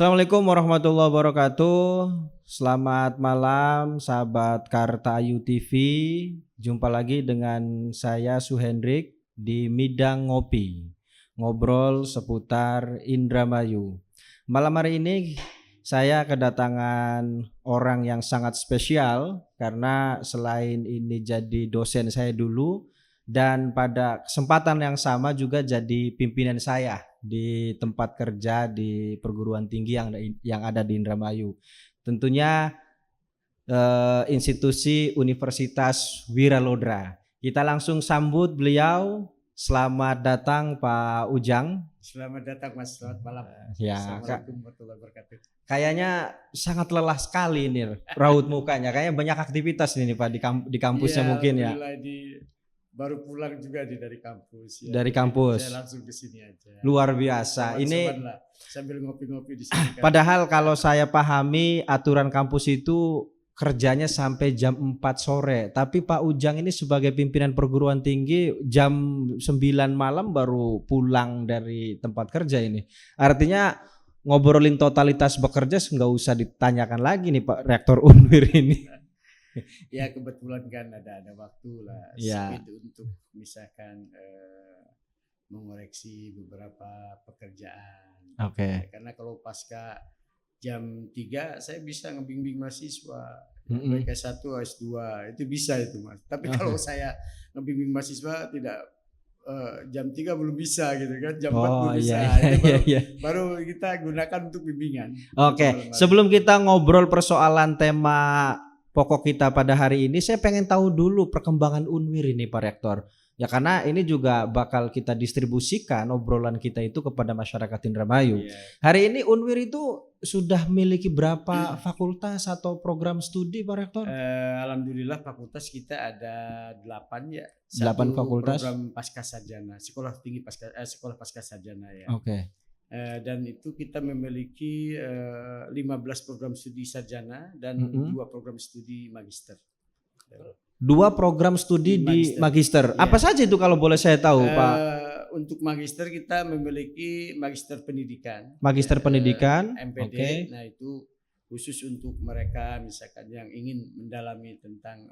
Assalamualaikum warahmatullahi wabarakatuh. Selamat malam sahabat Karta Ayu TV. Jumpa lagi dengan saya Suhendrik di Midang Ngopi. Ngobrol seputar Indramayu. Malam hari ini saya kedatangan orang yang sangat spesial karena selain ini jadi dosen saya dulu dan pada kesempatan yang sama juga jadi pimpinan saya di tempat kerja di perguruan tinggi yang ada di Indramayu. Tentunya institusi Universitas Wiralodra. Kita langsung sambut beliau. Selamat datang Pak Ujang. Selamat datang Mas, selamat malam. Ya, Assalamualaikum warahmatullahi wabarakatuh. Kayaknya sangat lelah sekali nih raut mukanya. Kayaknya banyak aktivitas ini Pak di kampusnya mungkin ya. Baru pulang juga dari kampus. Ya. Dari kampus. Saya langsung ke sini aja. Luar biasa. Ini sambil ngopi-ngopi di sini. Kan. Padahal kalau saya pahami aturan kampus itu kerjanya sampai jam 4 sore. Tapi Pak Ujang ini sebagai pimpinan perguruan tinggi jam 9 malam baru pulang dari tempat kerja ini. Artinya ngobrolin totalitas bekerja nggak usah ditanyakan lagi nih Pak Rektor Unwir ini. Ya kebetulan kan ada waktu lah ya. untuk misalkan mengoreksi beberapa pekerjaan. Oke. Karena kalau pasca jam 3 saya bisa ngebimbing mahasiswa baik S1, S2 itu bisa itu Mas. Tapi kalau saya ngebimbing mahasiswa tidak jam 3 belum bisa gitu kan, jam 4 belum bisa. Baru kita gunakan untuk bimbingan. Oke. Sebelum kita ngobrol persoalan tema pokok kita pada hari ini, saya pengen tahu dulu perkembangan Unwir ini Pak Rektor. Ya karena ini juga bakal kita distribusikan obrolan kita itu kepada masyarakat Indramayu. Hari ini Unwir itu sudah memiliki berapa fakultas atau program studi Pak Rektor? Alhamdulillah fakultas kita ada 8 ya. 8 fakultas. Program Pascasarjana, sekolah pascasarjana ya. Oke. Dan itu kita memiliki 15 program studi sarjana dan 2 program studi magister. 2 program studi di magister. Apa saja itu kalau boleh saya tahu, Pak? Untuk magister kita memiliki magister pendidikan. Magister pendidikan, MPD. Okay. Nah itu khusus untuk mereka misalkan yang ingin mendalami tentang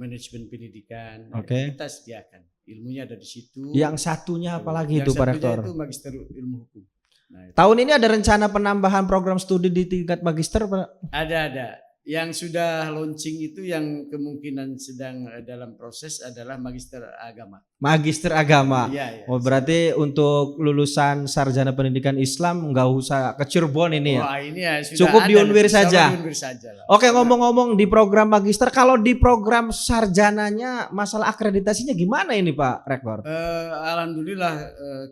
manajemen pendidikan. Kita sediakan. Ilmunya ada di situ. Yang satunya apalagi itu Pak Rektor? Itu magister ilmu hukum. Nah, tahun ini ada rencana penambahan program studi di tingkat magister Pak? Ada. Yang sudah launching itu yang kemungkinan sedang dalam proses adalah magister agama. Magister agama. Ya. Oh berarti untuk lulusan sarjana pendidikan Islam nggak usah ke Cirebon ini ya? Wah, ini ya sudah cukup di Unwir saja. Lah. Oke, ngomong-ngomong di program magister, kalau di program sarjananya masalah akreditasinya gimana ini Pak Rektor? Alhamdulillah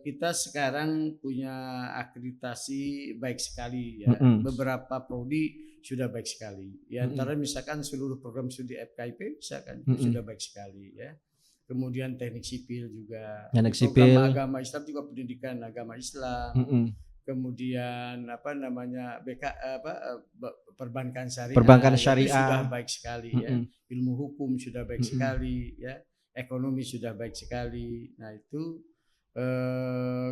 kita sekarang punya akreditasi baik sekali ya. Beberapa prodi sudah baik sekali. Ya antara misalkan seluruh program studi FKIP misalkan itu sudah baik sekali ya. Kemudian teknik sipil juga. Teknik sipil. Agama Islam juga pendidikan agama Islam. Kemudian perbankan syariah. Perbankan syariah sudah baik sekali ya. Ilmu hukum sudah baik sekali ya. Ekonomi sudah baik sekali. Nah itu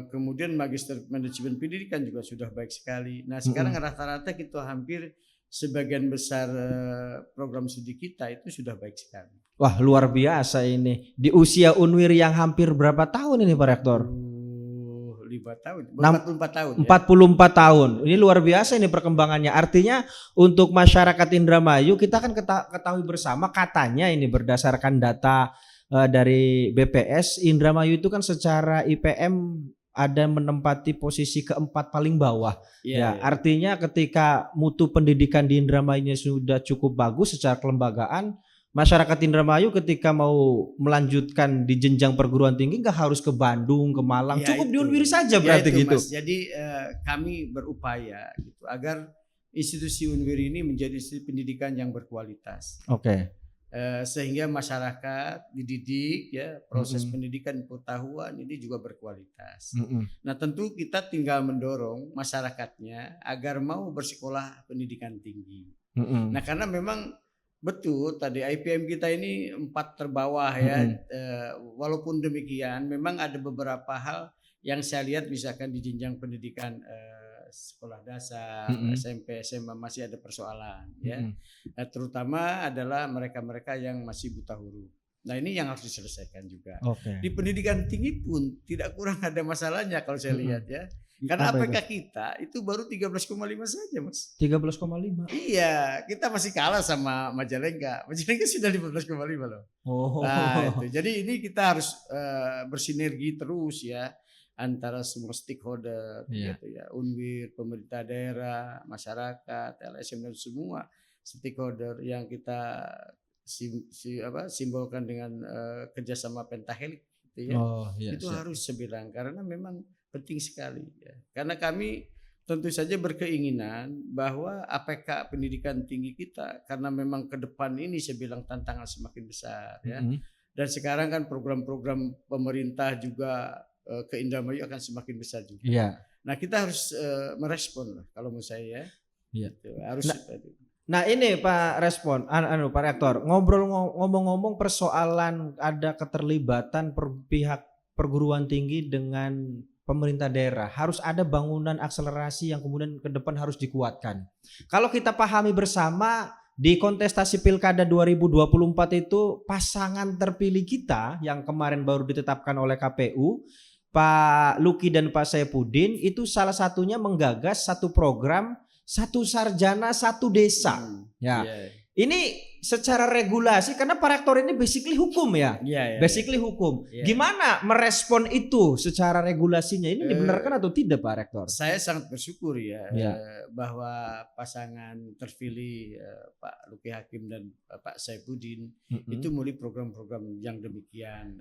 kemudian magister manajemen pendidikan juga sudah baik sekali. Nah sekarang rata-rata kita hampir sebagian besar program studi kita itu sudah baik sekali. Wah luar biasa ini. Di usia Unwir yang hampir berapa tahun ini Pak Rektor? 5 tahun, 44 tahun. 44 tahun. Ini luar biasa ini perkembangannya. Artinya untuk masyarakat Indramayu kita kan ketahui bersama katanya ini berdasarkan data dari BPS, Indramayu itu kan secara IPM ada menempati posisi keempat paling bawah. Artinya ketika mutu pendidikan di Indramayunya sudah cukup bagus secara kelembagaan, masyarakat Indramayu ketika mau melanjutkan di jenjang perguruan tinggi nggak harus ke Bandung, ke Malang, cukup di Unwir saja berarti gitu. Mas. Jadi kami berupaya gitu agar institusi Unwir ini menjadi institusi pendidikan yang berkualitas. Oke. Sehingga masyarakat dididik ya, proses pendidikan pengetahuan ini juga berkualitas. Nah tentu kita tinggal mendorong masyarakatnya agar mau bersekolah pendidikan tinggi. Nah karena memang betul tadi IPM kita ini 4 terbawah ya. Walaupun demikian memang ada beberapa hal yang saya lihat misalkan di jenjang pendidikan sekolah dasar, SMP, SMA masih ada persoalan ya. Terutama adalah mereka-mereka yang masih buta huruf. Nah ini yang harus diselesaikan juga. Di pendidikan tinggi pun tidak kurang ada masalahnya kalau saya lihat ya. Karena APK kita itu baru 13,5 saja Mas. 13,5? Iya, kita masih kalah sama Majalengka. Majalengka sudah 15,5 loh. Nah, itu. Jadi ini kita harus bersinergi terus ya antara semua stakeholder gitu ya. Unwir, pemerintah daerah, masyarakat, LSM dan semua stakeholder yang kita simbolkan dengan kerjasama pentahelik gitu ya. Itu harus sebilang karena memang penting sekali ya. Karena kami tentu saja berkeinginan bahwa APK pendidikan tinggi kita karena memang ke depan ini saya bilang tantangan semakin besar ya. Dan sekarang kan program-program pemerintah juga ke Indramayu akan semakin besar juga. Nah, kita harus merespon lah kalau menurut saya ya. Gitu. Harus Nah ini Pak Pak Rektor, ngomong-ngomong persoalan ada keterlibatan pihak perguruan tinggi dengan pemerintah daerah, harus ada bangunan akselerasi yang kemudian ke depan harus dikuatkan. Kalau kita pahami bersama di kontestasi Pilkada 2024 itu pasangan terpilih kita yang kemarin baru ditetapkan oleh KPU, Pak Luki dan Pak Saifuddin, itu salah satunya menggagas satu program satu sarjana satu desa. Ini secara regulasi karena Pak Rektor ini basically hukum ya. Basically hukum. Gimana merespon itu secara regulasinya? Ini dibenarkan atau tidak Pak Rektor? Saya sangat bersyukur ya bahwa pasangan terpilih Pak Luki Hakim dan Pak Saifuddin itu mulai program-program yang demikian.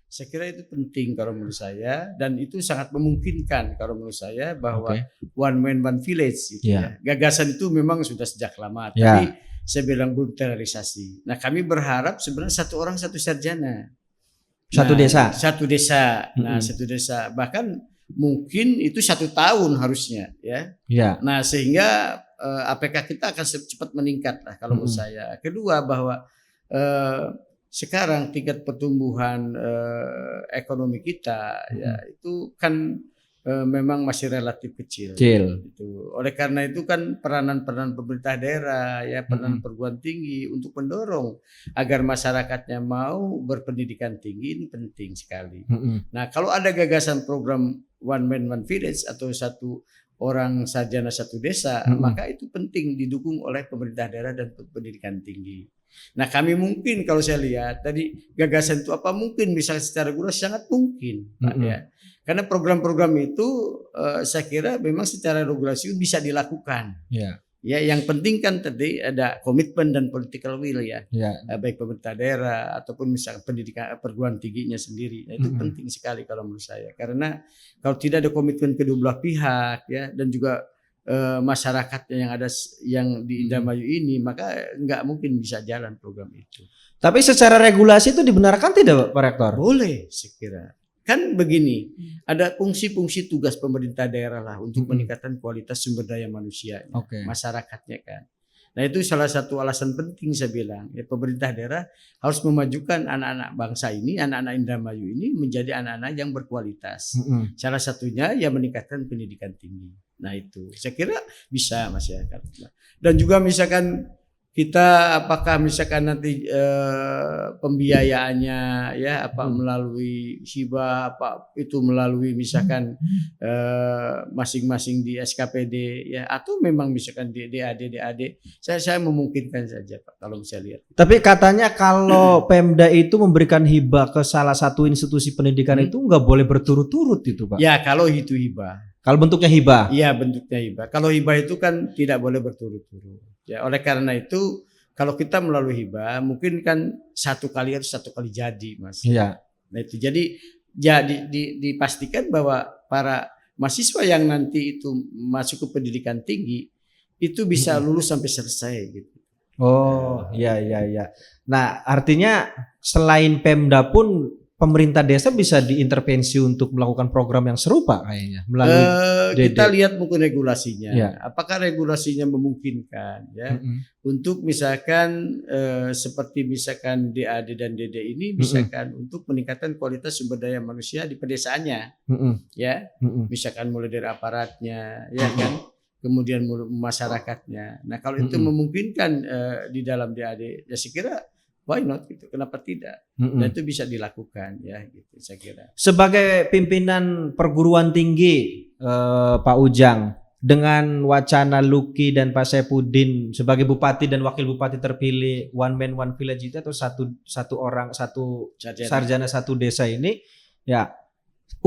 Saya kira itu penting kalau menurut saya dan itu sangat memungkinkan kalau menurut saya bahwa one man one village gitu ya. Gagasan itu memang sudah sejak lama tapi saya bilang belum terrealisasi. Nah, kami berharap sebenarnya satu orang satu sarjana. Satu desa. Satu desa. Nah, satu desa. Bahkan mungkin itu 1 tahun harusnya ya. Nah, sehingga APK kita akan cepat meningkat lah kalau menurut saya. Kedua bahwa sekarang tingkat pertumbuhan ekonomi kita ya itu kan memang masih relatif kecil. Gitu. Oleh karena itu kan peranan pemerintah daerah ya peranan perguruan tinggi untuk mendorong agar masyarakatnya mau berpendidikan tinggi ini penting sekali. Nah kalau ada gagasan program one man one village atau satu orang sarjana satu desa maka itu penting didukung oleh pemerintah daerah dan pendidikan tinggi. Nah kami mungkin kalau saya lihat tadi gagasan itu apa mungkin misalnya secara regulasi sangat mungkin Pak, ya karena program-program itu saya kira memang secara regulasi bisa dilakukan ya yang penting kan tadi ada komitmen dan political will ya baik pemerintah daerah ataupun misalnya pendidikan perguruan tingginya sendiri nah, itu penting sekali kalau menurut saya karena kalau tidak ada komitmen kedua belah pihak ya dan juga masyarakat yang ada yang di Indramayu ini maka nggak mungkin bisa jalan program itu. Tapi secara regulasi itu dibenarkan tidak Pak Rektor? Boleh saya kira. Kan begini, ada fungsi-fungsi tugas pemerintah daerah lah untuk meningkatkan kualitas sumber daya manusia, masyarakatnya kan. Nah itu salah satu alasan penting saya bilang, ya, pemerintah daerah harus memajukan anak-anak bangsa ini, anak-anak Indramayu ini menjadi anak-anak yang berkualitas. Salah satunya ya meningkatkan pendidikan tinggi. Nah itu saya kira bisa masyarakat. Dan juga misalkan kita apakah misalkan nanti pembiayaannya ya apa melalui hibah apa itu melalui misalkan masing-masing di SKPD ya atau memang misalkan di DAD saya memungkinkan saja Pak kalau saya lihat. Tapi katanya kalau Pemda itu memberikan hibah ke salah satu institusi pendidikan itu nggak boleh berturut-turut itu Pak. Ya kalau itu hibah. Kalau bentuknya hibah? Iya bentuknya hibah. Kalau hibah itu kan tidak boleh berturut-turut. Ya oleh karena itu kalau kita melalui hibah mungkin kan satu kali jadi Mas. Iya. Nah itu jadi dipastikan bahwa para mahasiswa yang nanti itu masuk ke pendidikan tinggi itu bisa lulus sampai selesai gitu. Oh iya. Nah artinya selain Pemda pun pemerintah desa bisa diintervensi untuk melakukan program yang serupa kayaknya melalui kita lihat mungkin regulasinya, ya. Apakah regulasinya memungkinkan ya untuk misalkan seperti misalkan DAD dan DD ini misalkan untuk meningkatkan kualitas sumber daya manusia di pedesaannya, ya, misalkan mulai dari aparatnya, ya kan, kemudian masyarakatnya. Nah kalau itu memungkinkan di dalam DAD, ya saya kira why not gitu? Kenapa tidak? Dan itu bisa dilakukan ya gitu saya kira. Sebagai pimpinan perguruan tinggi Pak Ujang, dengan wacana Luki dan Pak Saipudin sebagai bupati dan wakil bupati terpilih one man one village itu atau satu orang satu sarjana satu desa ini, ya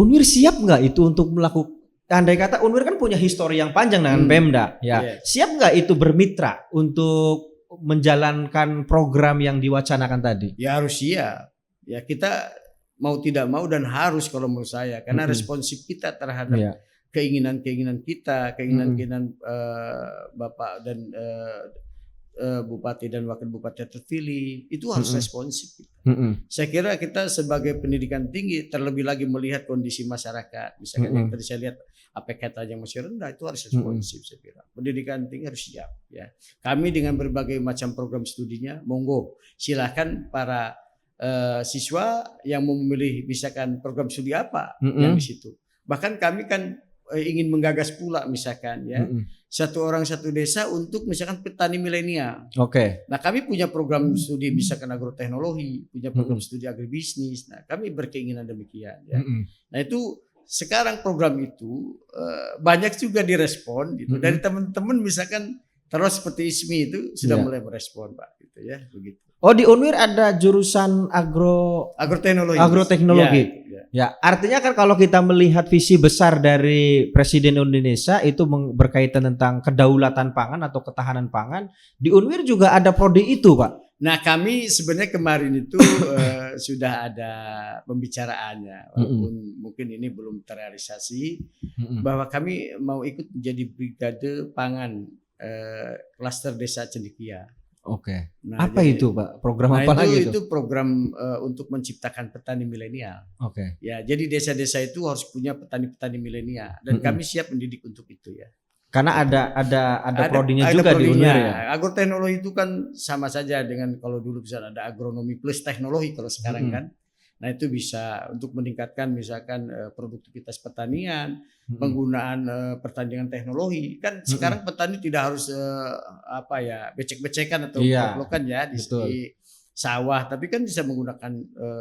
Unwir siap nggak itu untuk melakukan? Andai kata Unwir kan punya histori yang panjang dengan Pemda, ya siap nggak itu bermitra untuk menjalankan program yang diwacanakan tadi? Ya harus siap. Ya kita mau tidak mau dan harus kalau menurut saya, karena responsif kita terhadap keinginan-keinginan kita, keinginan-keinginan Bapak dan Bupati dan Wakil Bupati terpilih itu harus responsif. Saya kira kita sebagai pendidikan tinggi terlebih lagi melihat kondisi masyarakat. Misalkan yang tadi saya lihat APK yang masih rendah, itu harus responsif. Saya kira pendidikan tinggi harus siap. Ya, kami dengan berbagai macam program studinya, monggo silakan para siswa yang mau memilih misalkan program studi apa yang di situ. Bahkan kami kan ingin menggagas pula misalkan ya satu orang satu desa untuk misalkan petani milenial. Nah kami punya program studi misalkan agroteknologi, punya program studi agribisnis. Nah kami berkeinginan demikian. Ya. Nah itu sekarang program itu banyak juga direspon gitu dari teman-teman misalkan terus seperti ISMI itu sudah mulai merespon Pak gitu ya begitu. Oh di Unwir ada jurusan agroteknologi. Ya, artinya kan kalau kita melihat visi besar dari Presiden Indonesia itu berkaitan tentang kedaulatan pangan atau ketahanan pangan, di Unwir juga ada prodi itu, Pak. Nah, kami sebenarnya kemarin itu sudah ada pembicaraannya, walaupun mungkin ini belum terrealisasi, bahwa kami mau ikut menjadi brigade pangan klaster desa Cendekia. Nah, apa jadi, itu Pak? Program apa lagi itu? Itu program untuk menciptakan petani milenial. Ya, jadi desa-desa itu harus punya petani-petani milenial dan kami siap mendidik untuk itu ya. Karena ada prodinya juga di Unwir ya. Agroteknologi itu kan sama saja dengan kalau dulu bisa ada agronomi plus teknologi kalau sekarang kan. Nah itu bisa untuk meningkatkan misalkan produktivitas pertanian, penggunaan pertanian teknologi. Kan sekarang petani tidak harus becek-becekan atau blok-blokan ya di sawah, tapi kan bisa menggunakan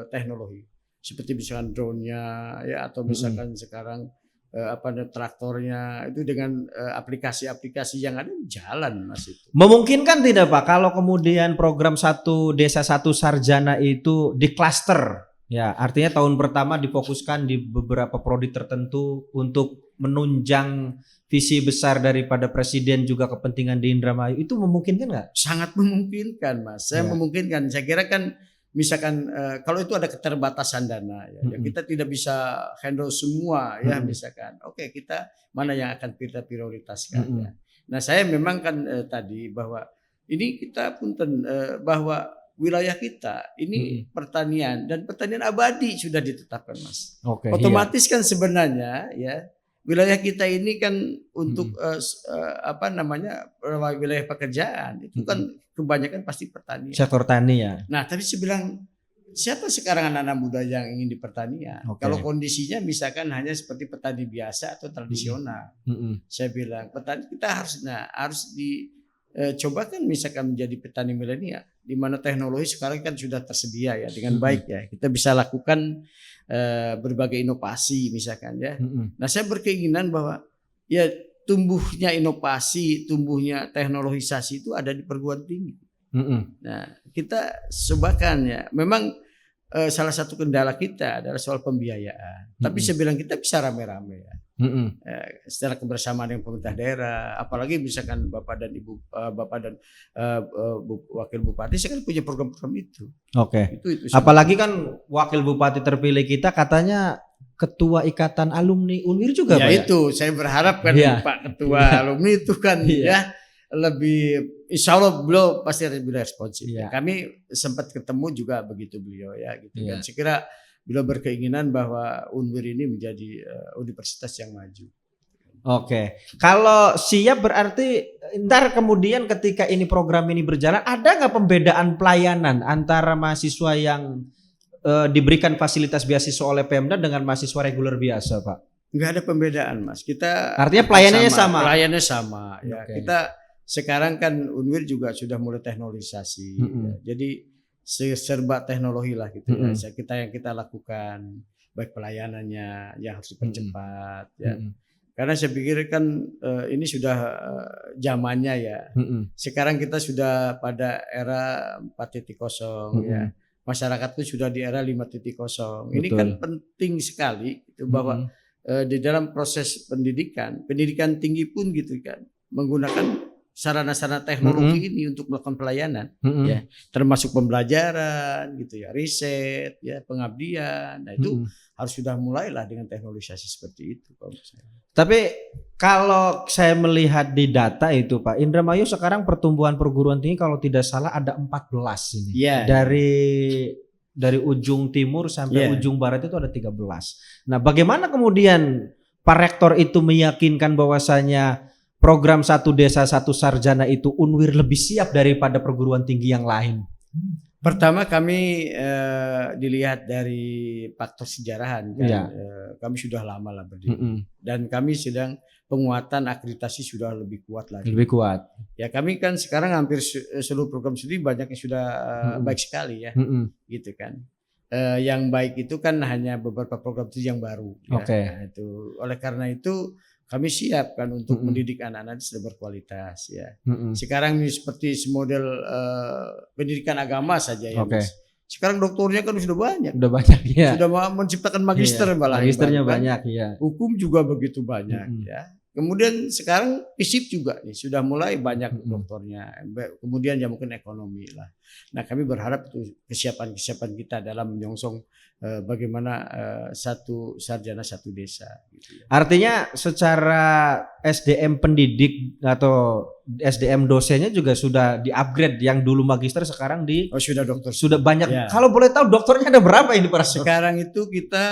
teknologi seperti misalkan drone-nya ya atau misalkan sekarang traktornya itu dengan aplikasi-aplikasi yang ada jalan Mas itu. Memungkinkan tidak Pak kalau kemudian program satu desa satu sarjana itu di klaster? Ya, artinya tahun pertama difokuskan di beberapa prodi tertentu untuk menunjang visi besar daripada Presiden juga kepentingan di Indramayu. Itu memungkinkan nggak? Sangat memungkinkan Mas. Saya memungkinkan. Saya kira kan misalkan kalau itu ada keterbatasan dana ya, kita tidak bisa handle semua ya misalkan. Oke, kita mana yang akan kita prioritaskan ya. Nah, saya memang kan tadi bahwa ini kita punten bahwa wilayah kita ini pertanian dan pertanian abadi sudah ditetapkan Mas. Otomatis kan sebenarnya ya wilayah kita ini kan untuk wilayah pekerjaan itu kan kebanyakan pasti pertanian. Sektor tani ya. Nah, tapi saya bilang siapa sekarang anak-anak muda yang ingin di pertanian? Kalau kondisinya misalkan hanya seperti petani biasa atau tradisional. Saya bilang petani kita harus dicoba kan misalkan menjadi petani milenial di mana teknologi sekarang kan sudah tersedia ya dengan baik ya. Kita bisa lakukan berbagai inovasi misalkan ya. Nah, saya berkeinginan bahwa ya tumbuhnya inovasi, tumbuhnya teknologisasi itu ada di perguruan tinggi. Nah, kita cobakan ya. Memang salah satu kendala kita adalah soal pembiayaan. Tapi saya bilang kita bisa rame-rame ya. Secara kebersamaan dengan pemerintah daerah, apalagi misalkan Bapak dan Ibu Wakil Bupati, saya kan punya program-program itu. Itu apalagi kan Wakil Bupati terpilih kita katanya Ketua Ikatan Alumni Unwir juga ya, Pak. Ya itu saya berharap kan Pak Ketua alumni itu kan ya lebih, insya Allah beliau pasti lebih responsif. Kami sempat ketemu juga begitu beliau ya gitu kan. Saya kira beliau berkeinginan bahwa UNWIR ini menjadi universitas yang maju. Oke, kalau siap berarti ntar kemudian ketika ini program ini berjalan, ada nggak pembedaan pelayanan antara mahasiswa yang diberikan fasilitas beasiswa oleh Pemda dengan mahasiswa reguler biasa, Pak? Nggak ada pembedaan, Mas. Kita artinya pelayanannya sama. Pelayanannya sama. Ya, okay. Kita sekarang kan UNWIR juga sudah mulai teknologisasi. Ya. Jadi serba teknologi lah gitu ya. Kita lakukan baik pelayanannya yang harus dipercepat. Ya. Karena saya pikir kan ini sudah zamannya ya. Sekarang kita sudah pada era 4.0 ya. Masyarakat itu sudah di era 5.0. Ini kan penting sekali gitu, bahwa di dalam proses pendidikan tinggi pun gitu kan menggunakan sarana-sarana teknologi ini untuk melakukan pelayanan ya, termasuk pembelajaran gitu ya, riset ya, pengabdian. Nah itu harus sudah mulailah dengan teknologisasi seperti itu kalau saya. Tapi kalau saya melihat di data itu Pak, Indramayu sekarang pertumbuhan perguruan tinggi kalau tidak salah ada 14 ini. Yeah. Dari ujung timur sampai ujung barat itu ada 13. Nah, bagaimana kemudian Pak Rektor itu meyakinkan bahwasanya program Satu Desa Satu Sarjana itu UNWIR lebih siap daripada perguruan tinggi yang lain? Pertama kami dilihat dari faktor sejarahan kan. Kami sudah lama lah berdiri dan kami sedang penguatan akreditasi sudah lebih kuat lagi. Lebih kuat. Ya kami kan sekarang hampir seluruh program studi banyak yang sudah baik sekali ya, gitu kan. Yang baik itu kan hanya beberapa program studi yang baru. Ya. Nah, itu oleh karena itu kami siap kan untuk mendidik anak-anak sudah berkualitas ya. Sekarang ini seperti model pendidikan agama saja ya. Mas. Sekarang doktornya kan sudah banyak. Ya. Sudah menciptakan magister malah. Magisternya kan. banyak ya. Hukum juga begitu banyak ya. Kemudian sekarang FISIP juga nih sudah mulai banyak doktornya. Kemudian ya mungkin ekonomi lah. Nah kami berharap itu kesiapan kita dalam menyongsong bagaimana satu sarjana satu desa. Gitu ya. Artinya secara SDM pendidik atau SDM dosennya juga sudah di-upgrade, yang dulu magister sekarang sudah dokter. Sudah banyak. Ya. Kalau boleh tahu dokternya ada berapa ini Pak? Sekarang itu kita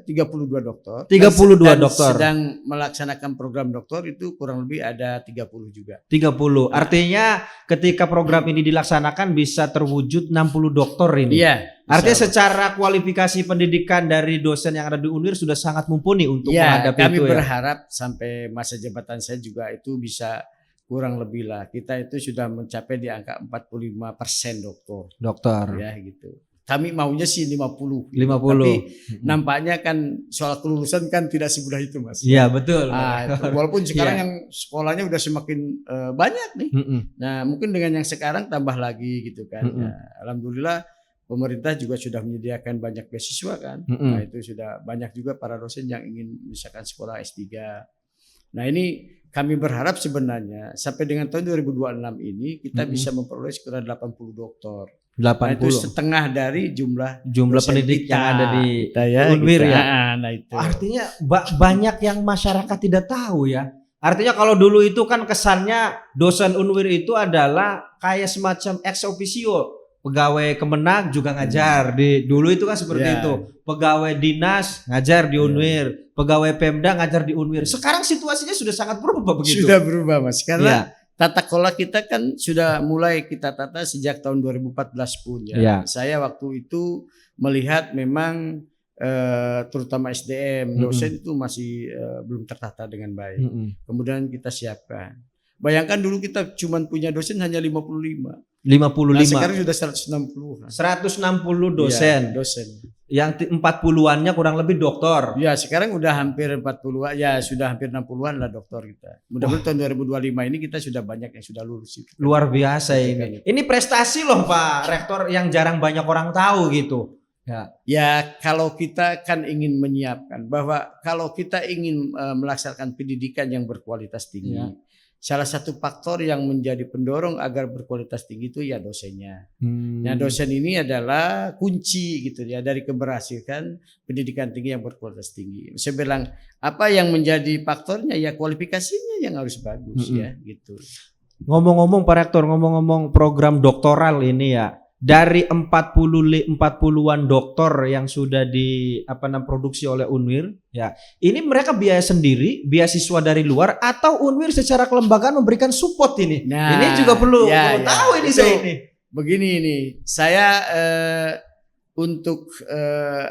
32 dokter. 32 dokter. Sedang melaksanakan program dokter itu kurang lebih ada 30 juga. 30. Artinya ketika program ini dilaksanakan bisa terwujud 60 dokter ini. Iya. Artinya secara kualifikasi pendidikan dari dosen yang ada di UNWIR sudah sangat mumpuni untuk menghadapi kami itu. Kami berharap sampai masa jabatan saya juga itu bisa kurang lebih lah. Kita itu sudah mencapai di angka 45% dokter. Ya gitu. Kami maunya sih 50. Tapi nampaknya kan soal kelulusan kan tidak semudah itu Mas. Iya betul. Walaupun sekarang yang sekolahnya udah semakin banyak nih. Nah mungkin dengan yang sekarang tambah lagi gitu kan. Ya, alhamdulillah pemerintah juga sudah menyediakan banyak beasiswa kan. Nah itu sudah banyak juga para dosen yang ingin misalkan sekolah S3. Nah ini kami berharap sebenarnya sampai dengan tahun 2026 ini kita bisa memperoleh sekitar 80 dokter. 80. Nah, itu setengah dari jumlah pendidik yang ada di UNWIR ya. Nah, itu. Artinya banyak yang masyarakat tidak tahu ya. Artinya kalau dulu itu kan kesannya dosen UNWIR itu adalah kayak semacam ex officio. Pegawai Kemenag juga ngajar dulu itu kan seperti itu. Pegawai dinas ngajar di UNWIR, pegawai Pemda ngajar di UNWIR. Sekarang situasinya sudah sangat berubah begitu. Sudah berubah Mas, karena tata kelola kita kan sudah mulai kita tata sejak tahun 2014 pun ya. Saya waktu itu melihat memang terutama SDM dosen itu masih belum tertata dengan baik. Kemudian kita siapkan. Bayangkan dulu kita cuma punya dosen hanya 55. Nah, sekarang sudah 160. 160 dosen. Ya, dosen. Yang 40-annya kurang lebih dokter. Ya, sekarang udah hampir 40-an. Ya, sudah hampir 60-an lah dokter kita. Mudah-mudahan tahun 2025 ini kita sudah banyak yang sudah lulus. Luar biasa ini. Ini prestasi loh Pak Rektor yang jarang banyak orang tahu gitu. Ya, kalau kita kan ingin menyiapkan bahwa kalau kita ingin melaksanakan pendidikan yang berkualitas tinggi. Salah satu faktor yang menjadi pendorong agar berkualitas tinggi itu ya dosennya. Nah dosen ini adalah kunci gitu ya dari keberhasilan pendidikan tinggi yang berkualitas tinggi. Saya bilang apa yang menjadi faktornya ya kualifikasinya yang harus bagus ya gitu. Ngomong-ngomong Pak Rektor, ngomong-ngomong program doktoral ini ya, dari 40-an doktor yang sudah produksi oleh Unwir, ya. Ini mereka biaya sendiri, beasiswa dari luar, atau Unwir secara kelembagaan memberikan support ini? Nah, ini juga perlu tahu ini saya ini. Begini ini, saya untuk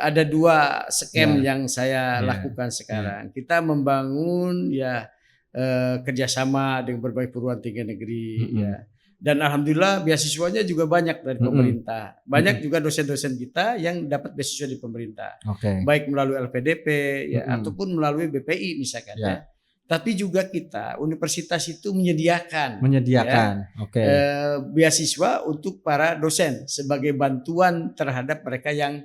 ada 2 scam yang saya lakukan sekarang. Kita membangun kerjasama dengan berbagai perguruan tinggi negeri, ya. Dan alhamdulillah beasiswanya juga banyak dari pemerintah. Banyak juga dosen-dosen kita yang dapat beasiswa di pemerintah. Baik melalui LPDP ataupun melalui BPI misalkan ya. Tapi juga kita universitas itu menyediakan beasiswa untuk para dosen sebagai bantuan terhadap mereka yang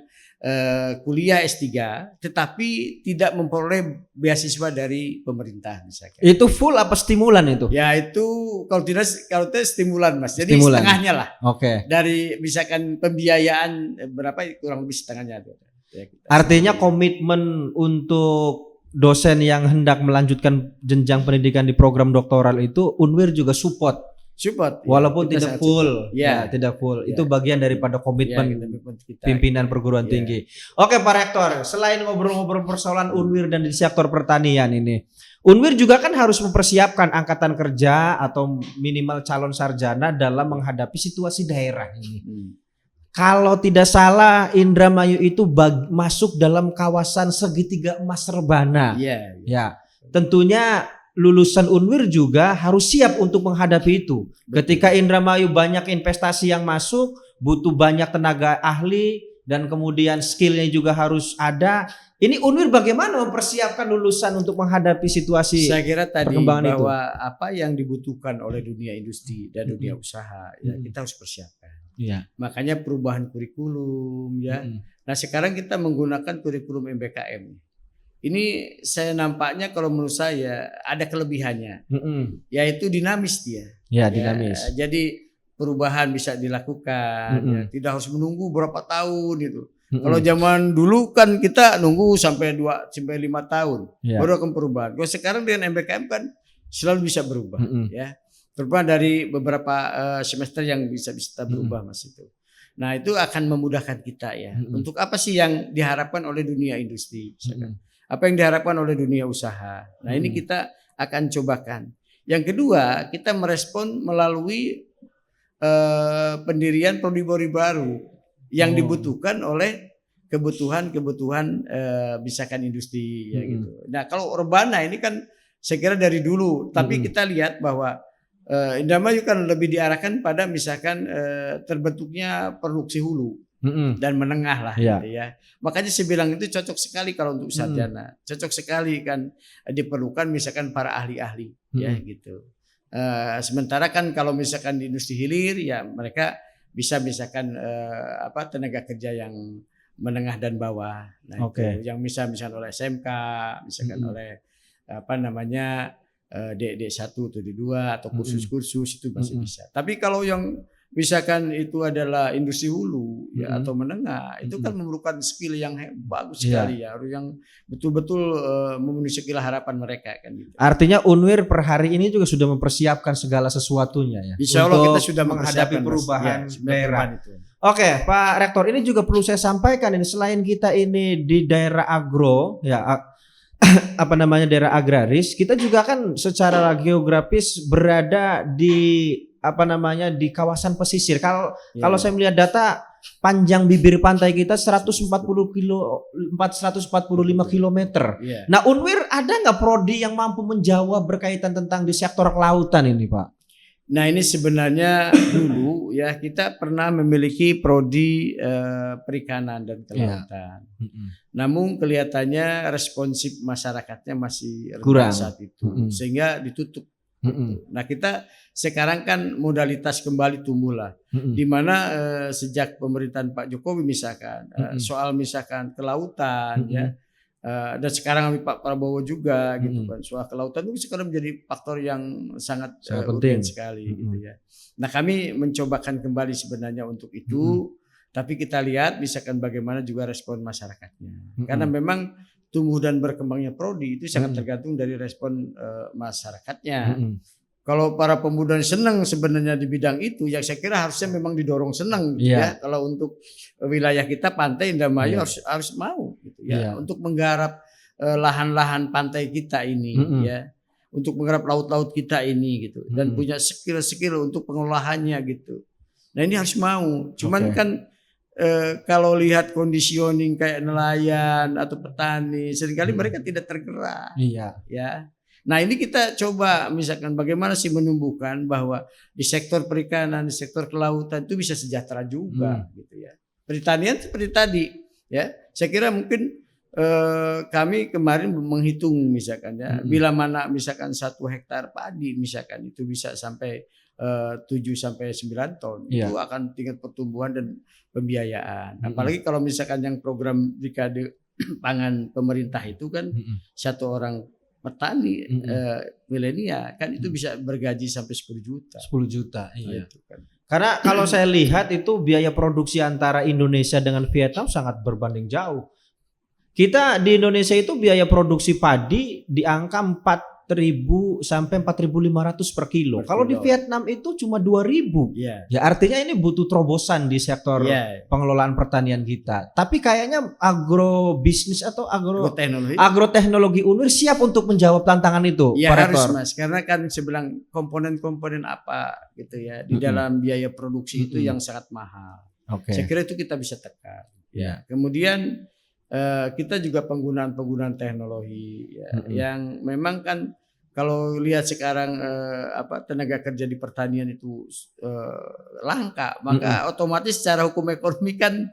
kuliah S3 tetapi tidak memperoleh beasiswa dari pemerintah misalkan. Itu full apa stimulan itu? Ya itu kalau tidak stimulan Mas. Jadi setengahnya lah. Dari misalkan pembiayaan berapa kurang lebih setengahnya. Artinya komitmen untuk dosen yang hendak melanjutkan jenjang pendidikan di program doktoral itu Unwir juga support. Walaupun tidak full, tidak full. Itu bagian daripada komitmen pimpinan perguruan tinggi. Oke Pak Rektor, selain ngobrol-ngobrol persoalan Unwir dan di sektor pertanian ini, Unwir juga kan harus mempersiapkan angkatan kerja atau minimal calon sarjana dalam menghadapi situasi daerah ini. Kalau tidak salah, Indramayu itu masuk dalam kawasan segitiga emas Rebana. Ya, tentunya lulusan Unwir juga harus siap untuk menghadapi itu. Ketika Indramayu banyak investasi yang masuk, butuh banyak tenaga ahli dan kemudian skillnya juga harus ada. Ini Unwir bagaimana mempersiapkan lulusan untuk menghadapi situasi? Saya kira tadi bahwa apa yang dibutuhkan oleh dunia industri dan dunia usaha, kita harus persiapkan. Makanya perubahan kurikulum, Nah sekarang kita menggunakan kurikulum MBKM. Ini saya nampaknya kalau menurut saya ada kelebihannya, yaitu dinamis dia. Dinamis. Jadi perubahan bisa dilakukan, tidak harus menunggu berapa tahun itu. Kalau zaman dulu kan kita nunggu sampai 2 sampai 5 tahun baru akan perubahan. Kalau sekarang dengan MBKM kan selalu bisa berubah, Terutama dari beberapa semester yang bisa berubah Mas itu. Nah itu akan memudahkan kita ya. Untuk apa sih yang diharapkan oleh dunia industri? Apa yang diharapkan oleh dunia usaha. Nah ini kita akan cobakan. Yang kedua kita merespon melalui pendirian prodi-prodi baru yang dibutuhkan oleh kebutuhan misalkan industri gitu. Nah kalau Rebana ini kan saya kira dari dulu, tapi kita lihat bahwa Indramayu kan lebih diarahkan pada misalkan terbentuknya produksi hulu dan menengah lah gitu ya. Makanya saya bilang itu cocok sekali kalau untuk sarjana. Cocok sekali kan diperlukan misalkan para ahli-ahli ya gitu. Sementara kan kalau misalkan di industri hilir ya mereka bisa misalkan tenaga kerja yang menengah dan bawah. Nah itu yang misalkan oleh SMK, misalkan oleh D1 atau D2 atau kursus-kursus itu masih bisa. Tapi kalau yang misalkan itu adalah industri hulu atau menengah, itu kan memerlukan skill yang bagus sekali harus yang betul-betul memenuhi segala harapan mereka kan gitu. Artinya Unwir per hari ini juga sudah mempersiapkan segala sesuatunya ya. Insya Allah kita sudah menghadapi perubahan daerah. Oke, Pak Rektor, ini juga perlu saya sampaikan ini selain kita ini di daerah agro daerah agraris, kita juga kan secara geografis berada di di kawasan pesisir. Kalau saya melihat data panjang bibir pantai kita 145 kilometer. Nah, Unwir ada nggak prodi yang mampu menjawab berkaitan tentang di sektor kelautan ini, Pak? Nah, ini sebenarnya dulu ya kita pernah memiliki prodi perikanan dan kelautan. Namun kelihatannya responsif masyarakatnya masih rendah saat itu, sehingga ditutup. Nah kita sekarang kan modalitas kembali tumbuhlah, di mana sejak pemerintahan Pak Jokowi misalkan soal misalkan kelautan dan sekarang Pak Prabowo juga gitu kan, soal kelautan itu sekarang menjadi faktor yang sangat penting sekali gitu ya. Nah kami mencobakan kembali sebenarnya untuk itu, tapi kita lihat misalkan bagaimana juga respon masyarakatnya, karena memang tumbuh dan berkembangnya prodi itu sangat tergantung dari respon masyarakatnya. kalau para pemuda senang sebenarnya di bidang itu, ya saya kira harusnya memang didorong senang gitu ya. Kalau untuk wilayah kita pantai Indramayu harus mau gitu ya, untuk menggarap lahan-lahan pantai kita ini ya, untuk menggarap laut-laut kita ini gitu, dan punya skill untuk pengolahannya gitu. Nah ini harus mau. Cuman kan kalau lihat conditioning kayak nelayan atau petani, seringkali mereka tidak tergerak. Ya. Nah ini kita coba misalkan bagaimana sih menumbuhkan bahwa di sektor perikanan, di sektor kelautan itu bisa sejahtera juga gitu ya. Pertanian seperti tadi ya, saya kira mungkin kami kemarin menghitung misalkan ya, bila mana misalkan 1 hektar padi misalkan itu bisa sampai 7 sampai 9 ton, itu akan tingkat pertumbuhan dan pembiayaan. Apalagi kalau misalkan yang program dekade pangan pemerintah itu kan 1 orang petani milenial kan itu bisa bergaji sampai 10 juta. 10 juta, iya. Nah, itu kan. Karena kalau saya lihat itu biaya produksi antara Indonesia dengan Vietnam sangat berbanding jauh. Kita di Indonesia itu biaya produksi padi di angka 4.000 sampai 4.500 per kilo. Kalau di Vietnam itu cuma 2.000. Ya artinya ini butuh terobosan di sektor pengelolaan pertanian kita. Tapi kayaknya agrobisnis atau agroteknologi UNIR siap untuk menjawab tantangan itu. Ya harus Mas, karena kan saya bilang komponen-komponen apa gitu ya di dalam biaya produksi itu yang sangat mahal. Saya kira itu kita bisa tekan. Kemudian kita juga penggunaan teknologi ya, yang memang kan kalau lihat sekarang tenaga kerja di pertanian itu langka, maka otomatis secara hukum ekonomi kan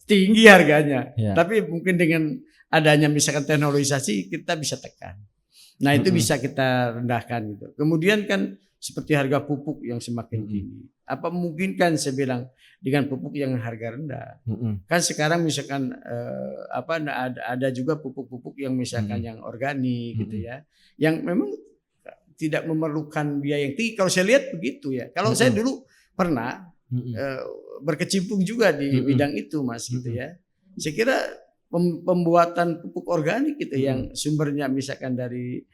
tinggi harganya. Tapi mungkin dengan adanya misalkan teknologisasi kita bisa tekan. Nah itu bisa kita rendahkan gitu. Kemudian kan seperti harga pupuk yang semakin tinggi. Apa mungkin kan saya bilang dengan pupuk yang harga rendah. Kan sekarang misalkan ada juga pupuk-pupuk yang misalkan yang organik gitu ya. Yang memang tidak memerlukan biaya yang tinggi. Kalau saya lihat begitu ya. Kalau saya dulu pernah berkecimpung juga di bidang itu Mas gitu ya. Saya kira pembuatan pupuk organik gitu yang sumbernya misalkan dari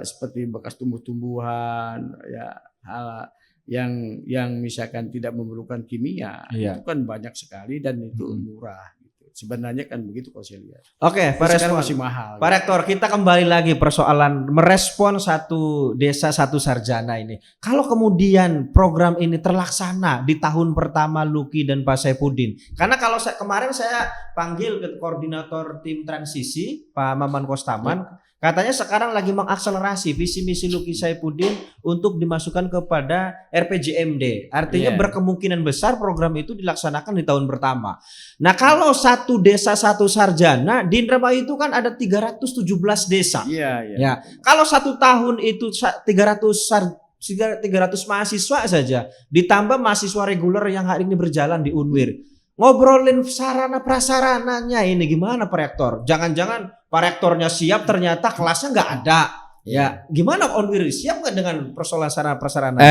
seperti bekas tumbuh-tumbuhan ya, hal yang misalkan tidak memerlukan kimia itu kan banyak sekali dan itu murah gitu. Sebenarnya kan begitu kalau saya lihat. Oke, Pak Respon masih mahal. Pak Rektor, kita kembali lagi persoalan merespon 1 desa 1 sarjana ini. Kalau kemudian program ini terlaksana di tahun pertama Luki dan Pak Saifuddin. Karena kalau kemarin saya panggil ke koordinator tim transisi Pak Maman Kostaman. Katanya sekarang lagi mengakselerasi visi misi Luki Saifuddin untuk dimasukkan kepada RPJMD. Artinya berkemungkinan besar program itu dilaksanakan di tahun pertama. Nah kalau 1 desa 1 sarjana di Indramayu itu kan ada 317 desa. Ya. Kalau 1 tahun itu 300 mahasiswa saja ditambah mahasiswa reguler yang hari ini berjalan di UNWIR. Ngobrolin sarana prasarananya ini gimana Pak Rektor? Jangan-jangan Pak Rektornya siap ternyata kelasnya nggak ada. Ya, gimana UNWIR siap nggak dengan persoalan sarana prasarana?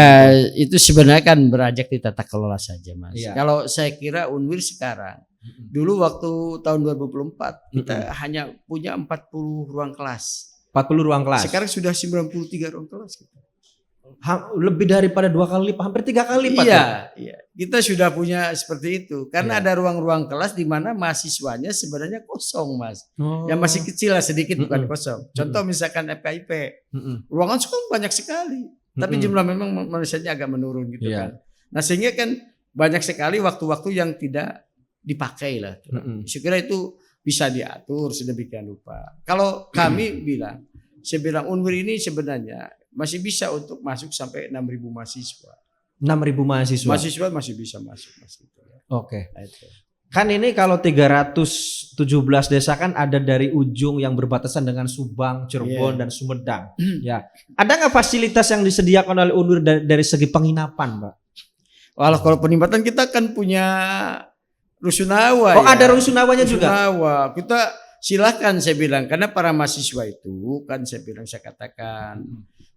Itu sebenarnya kan beranjak di tata kelola saja Mas. Kalau saya kira UNWIR sekarang, dulu waktu tahun 2024 kita hanya punya 40 ruang kelas. 40 ruang kelas. Sekarang sudah 93 ruang kelas gitu. Lebih daripada 2 kali lipat, hampir 3 kali lipat. Iya. Kita sudah punya seperti itu. Karena ada ruang-ruang kelas di mana mahasiswanya sebenarnya kosong, Mas. Yang masih kecil lah sedikit bukan kosong. Contoh misalkan FKIP. Ruangan sekolah banyak sekali. Tapi jumlah memang manusianya agak menurun gitu kan. Nah, sehingga kan banyak sekali waktu-waktu yang tidak dipakai lah. Saya kira itu bisa diatur sedemikian rupa. Kalau kami saya bilang UNWIR ini sebenarnya masih bisa untuk masuk sampai 6.000 mahasiswa. 6.000 mahasiswa. Mahasiswa masih bisa masuk Mas gitu ya. Oke. Kan ini kalau 317 desa kan ada dari ujung yang berbatasan dengan Subang, Cirebon dan Sumedang. Ya. Ada nggak fasilitas yang disediakan oleh UNWIR dari segi penginapan, Pak? Kalau penempatan kita kan punya rusunawa. Ada rusunawanya juga. Rusunawa. Kita silakan saya bilang karena para mahasiswa itu kan saya katakan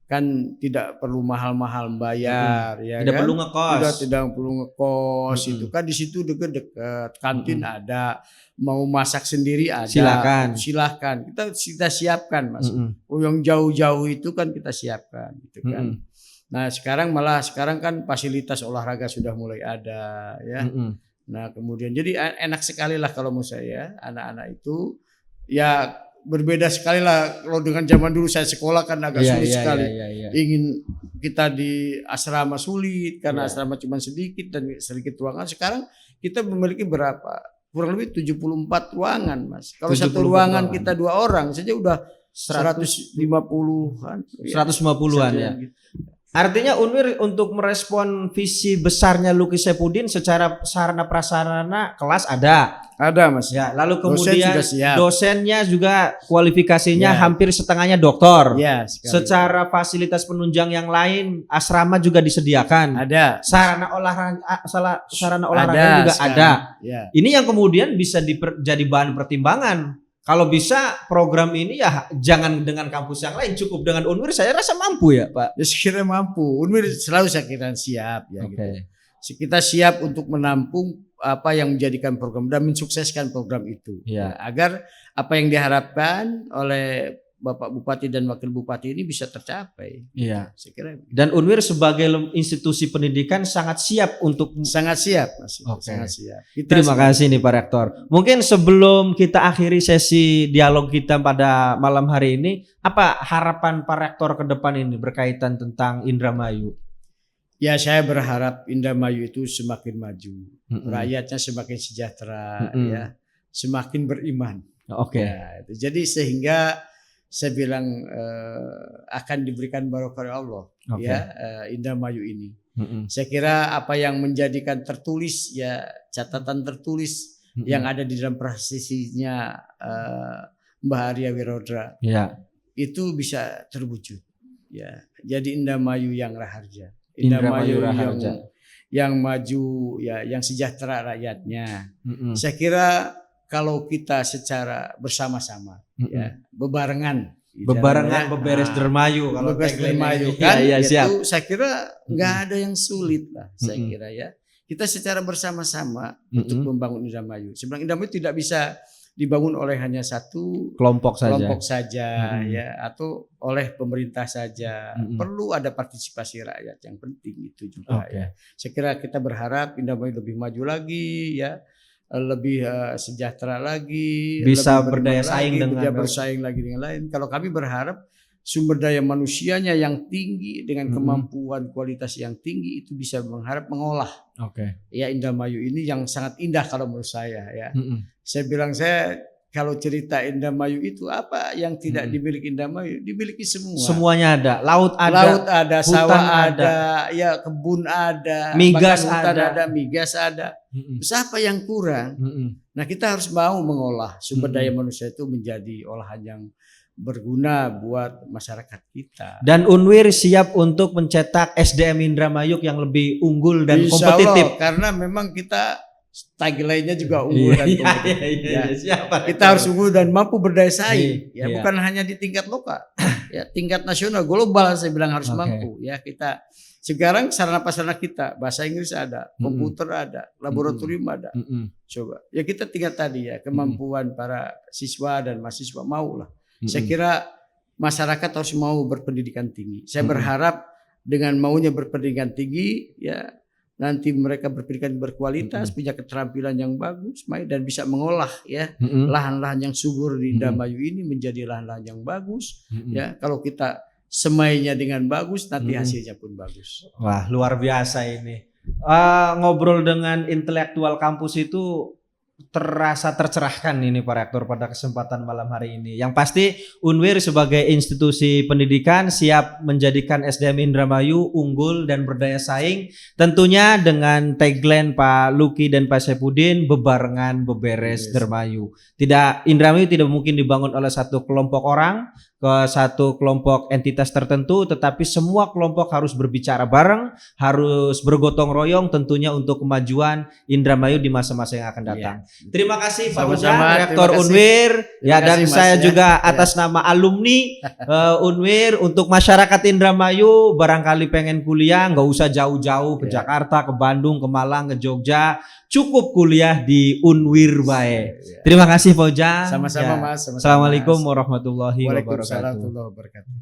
kan tidak perlu mahal-mahal bayar ya tidak kan? perlu ngekos. Tidak perlu ngekos itu kan di situ dekat kantin ada, mau masak sendiri ada. Silakan kita siapkan Mas. Yang jauh-jauh itu kan kita siapkan gitu kan. Nah sekarang kan fasilitas olahraga sudah mulai ada ya. Nah kemudian jadi enak sekali lah kalau menurut saya anak-anak itu ya berbeda sekali lah kalau dengan zaman dulu saya sekolah kan agak sulit sekali. Ingin kita di asrama sulit karena asrama cuma sedikit dan sedikit ruangan. Sekarang kita memiliki berapa? Kurang lebih 74 ruangan, Mas. Kalau satu ruangan kita 2 orang saja udah 150-an. 150-an ya. Gitu. Artinya UNWIR untuk merespon visi besarnya Luki Saifuddin secara sarana prasarana kelas ada. Ada, Mas. Ya, lalu kemudian dosennya juga kualifikasinya hampir setengahnya doktor. Ya, secara fasilitas penunjang yang lain asrama juga disediakan. Ada. Sarana olahraga juga ada. Ya. Ini yang kemudian bisa jadi bahan pertimbangan. Kalau bisa program ini ya jangan dengan kampus yang lain, cukup dengan UNWIR saya rasa mampu ya Pak. Ya saya kira mampu. UNWIR selalu saya kira siap ya gitu. Kita siap untuk menampung apa yang menjadikan program dan mensukseskan program itu. Ya, agar apa yang diharapkan oleh Bapak Bupati dan Wakil Bupati ini bisa tercapai. Iya. Saya kira. Dan UNWIR sebagai institusi pendidikan sangat siap untuk sangat siap, Mas. Sangat siap. Terima kasih nih Pak Rektor. Mungkin sebelum kita akhiri sesi dialog kita pada malam hari ini, apa harapan Pak Rektor ke depan ini berkaitan tentang Indramayu? Ya, saya berharap Indramayu itu semakin maju, rakyatnya semakin sejahtera, ya, semakin beriman. Ya, jadi sehingga saya bilang akan diberikan barokah Allah ya Indramayu ini. Saya kira apa yang menjadikan tertulis ya catatan tertulis yang ada di dalam prasisinya Mbah Arya Wirodra itu bisa terwujud ya. Jadi Indramayu yang raharja, Indramayu yang maju ya, yang sejahtera rakyatnya. Saya kira kalau kita secara bersama-sama ya bebarengan beberes Dermayu kalau beberes Dermayu kan itu saya kira nggak ada yang sulit lah saya kira ya. Kita secara bersama-sama untuk membangun Indramayu. Sebenarnya Indramayu tidak bisa dibangun oleh hanya satu kelompok saja ya atau oleh pemerintah saja. Perlu ada partisipasi rakyat yang penting itu juga ya. Saya kira kita berharap Indramayu lebih maju lagi ya. Lebih sejahtera lagi, bisa berdaya saing bersaing lagi dengan lain. Kalau kami berharap sumber daya manusianya yang tinggi dengan kemampuan kualitas yang tinggi itu bisa mengolah. Ya Indramayu ini yang sangat indah kalau menurut saya ya. Saya bilang kalau cerita Indramayu itu apa yang tidak dimiliki Indramayu dimiliki semua. Semuanya ada, laut ada, sawah ada, ya kebun ada, migas ada, migas ada. Siapa yang kurang? Nah kita harus mau mengolah sumber daya manusia itu menjadi olahan yang berguna buat masyarakat kita. Dan UNWIR siap untuk mencetak SDM Indramayu yang lebih unggul dan kompetitif. Karena memang kita tagline-nya juga unggul dan kompetitif. Kita harus unggul dan mampu berdaya saing. Bukan hanya di tingkat lokal, ya tingkat nasional, global saya bilang harus mampu. Ya kita sekarang sarana prasarana kita bahasa Inggris ada, komputer ada, laboratorium ada. Coba ya kita tinggal tadi ya kemampuan para siswa dan mahasiswa mau lah. Saya kira masyarakat harus mau berpendidikan tinggi. Saya berharap dengan maunya berpendidikan tinggi ya. Nanti mereka berpendidikan berkualitas, punya keterampilan yang bagus, dan bisa mengolah ya lahan-lahan yang subur di Indramayu ini menjadi lahan-lahan yang bagus. Ya, kalau kita semainya dengan bagus, nanti hasilnya pun bagus. Wah, luar biasa ini. Ngobrol dengan intelektual kampus itu terasa tercerahkan ini Pak Rektor pada kesempatan malam hari ini. Yang pasti UNWIR sebagai institusi pendidikan siap menjadikan SDM Indramayu unggul dan berdaya saing. Tentunya dengan tagline Pak Luki dan Pak Saifuddin, bebarengan beberes Dermayu. Indramayu tidak mungkin dibangun oleh satu kelompok orang, ke satu kelompok entitas tertentu, tetapi semua kelompok harus berbicara bareng, harus bergotong royong tentunya untuk kemajuan Indramayu di masa-masa yang akan datang. Terima kasih Pak Ujang, Rektor UNWIR, dan saya juga atas nama alumni UNWIR untuk masyarakat Indramayu barangkali pengen kuliah nggak usah jauh-jauh ke Jakarta, ke Bandung, ke Malang, ke Jogja, cukup kuliah di UNWIR bae. Terima kasih Pak Ujang. Sama-sama Mas. Assalamualaikum warahmatullahi wabarakatuh.